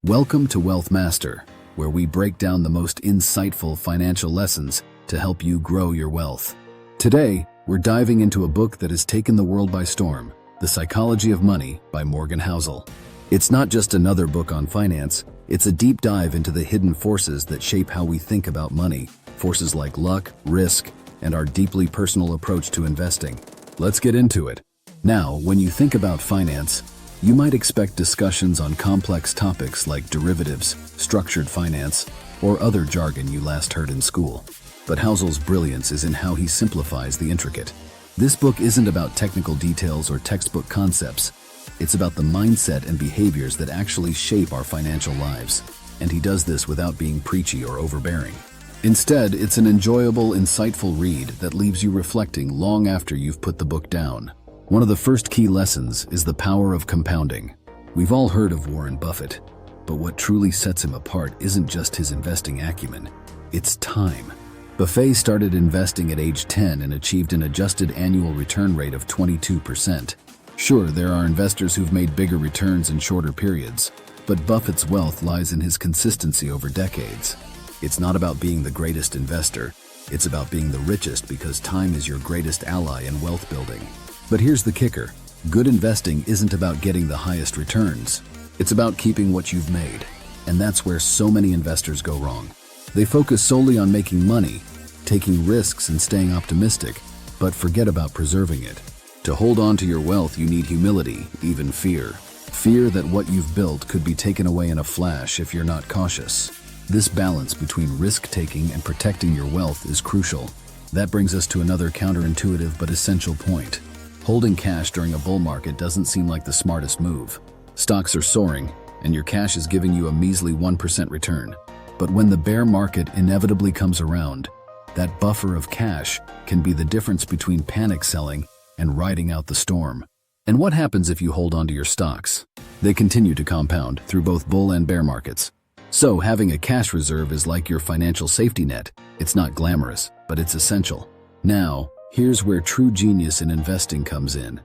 Welcome to Wealth Master, where we break down the most insightful financial lessons to help you grow your wealth. Today, we're diving into a book that has taken the world by storm, The Psychology of Money by Housel. It's not just another book on finance, it's a deep dive into the hidden forces that shape how we think about money, forces like luck, risk, and our deeply personal approach to investing. Let's get into it. Now, when you think about finance, you might expect discussions on complex topics like derivatives, structured finance, or other jargon you last heard in school. But Housel's brilliance is in how he simplifies the intricate. This book isn't about technical details or textbook concepts. It's about the mindset and behaviors that actually shape our financial lives. And he does this without being preachy or overbearing. Instead, it's an enjoyable, insightful read that leaves you reflecting long after you've put the book down. One of the first key lessons is the power of compounding. We've all heard of Warren Buffett, but what truly sets him apart isn't just his investing acumen, it's time. Buffett started investing at age 10 and achieved an adjusted annual return rate of 22%. Sure, there are investors who've made bigger returns in shorter periods, but Buffett's wealth lies in his consistency over decades. It's not about being the greatest investor, it's about being the richest because time is your greatest ally in wealth building. But here's the kicker. Good investing isn't about getting the highest returns. It's about keeping what you've made. And that's where so many investors go wrong. They focus solely on making money, taking risks and staying optimistic, but forget about preserving it. To hold on to your wealth, you need humility, even fear. Fear that what you've built could be taken away in a flash if you're not cautious. This balance between risk-taking and protecting your wealth is crucial. That brings us to another counterintuitive but essential point. Holding cash during a bull market doesn't seem like the smartest move. Stocks are soaring, and your cash is giving you a measly 1% return. But when the bear market inevitably comes around, that buffer of cash can be the difference between panic selling and riding out the storm. And what happens if you hold onto your stocks? They continue to compound through both bull and bear markets. So having a cash reserve is like your financial safety net. It's not glamorous, but it's essential. Now, here's where true genius in investing comes in.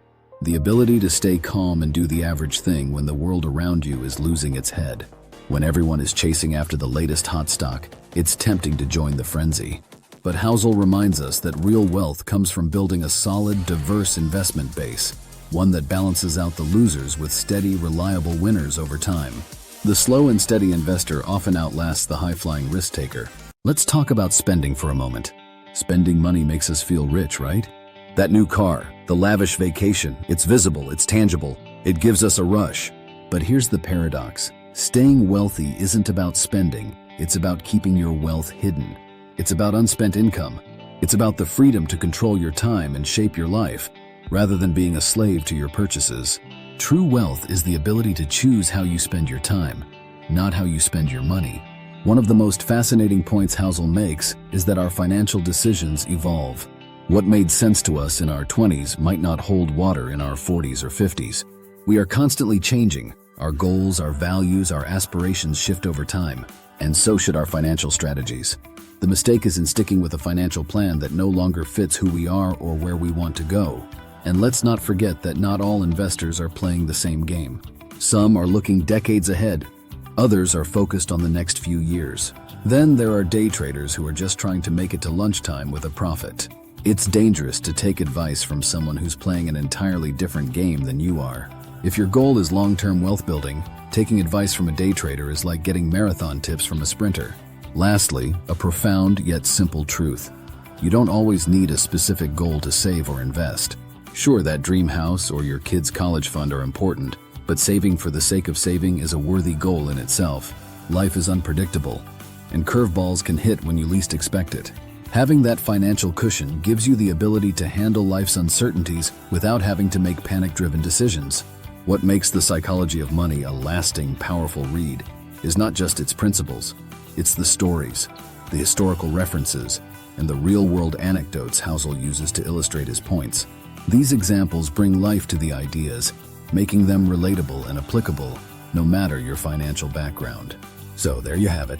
The ability to stay calm and do the average thing when the world around you is losing its head. When everyone is chasing after the latest hot stock, it's tempting to join the frenzy. But Housel reminds us that real wealth comes from building a solid, diverse investment base, one that balances out the losers with steady, reliable winners over time. The slow and steady investor often outlasts the high-flying risk-taker. Let's talk about spending for a moment. Spending money makes us feel rich, right? That new car, the lavish vacation, it's visible, it's tangible, it gives us a rush. But here's the paradox. Staying wealthy isn't about spending, it's about keeping your wealth hidden. It's about unspent income. It's about the freedom to control your time and shape your life, rather than being a slave to your purchases. True wealth is the ability to choose how you spend your time, not how you spend your money. One of the most fascinating points Housel makes is that our financial decisions evolve. What made sense to us in our 20s might not hold water in our 40s or 50s. We are constantly changing. Our goals, our values, our aspirations shift over time, and so should our financial strategies. The mistake is in sticking with a financial plan that no longer fits who we are or where we want to go. And let's not forget that not all investors are playing the same game. Some are looking decades ahead. Others are focused on the next few years. Then there are day traders who are just trying to make it to lunchtime with a profit. It's dangerous to take advice from someone who's playing an entirely different game than you are. If your goal is long-term wealth building, taking advice from a day trader is like getting marathon tips from a sprinter. Lastly, a profound yet simple truth. You don't always need a specific goal to save or invest. Sure, that dream house or your kid's college fund are important, but saving for the sake of saving is a worthy goal in itself. Life is unpredictable, and curveballs can hit when you least expect it. Having that financial cushion gives you the ability to handle life's uncertainties without having to make panic-driven decisions. What makes The Psychology of Money a lasting, powerful read is not just its principles, it's the stories, the historical references, and the real-world anecdotes Housel uses to illustrate his points. These examples bring life to the ideas, making them relatable and applicable no matter your financial background. So there you have it.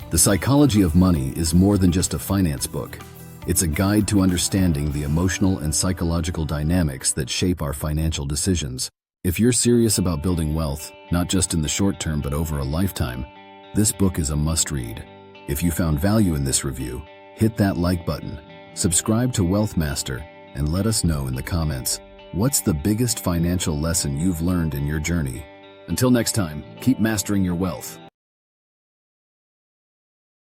The Psychology of Money is more than just a finance book. It's a guide to understanding the emotional and psychological dynamics that shape our financial decisions. If you're serious about building wealth, not just in the short term but over a lifetime, this book is a must-read. If you found value in this review, hit that like button, subscribe to Wealth Master, and let us know in the comments, what's the biggest financial lesson you've learned in your journey? Until next time, keep mastering your wealth.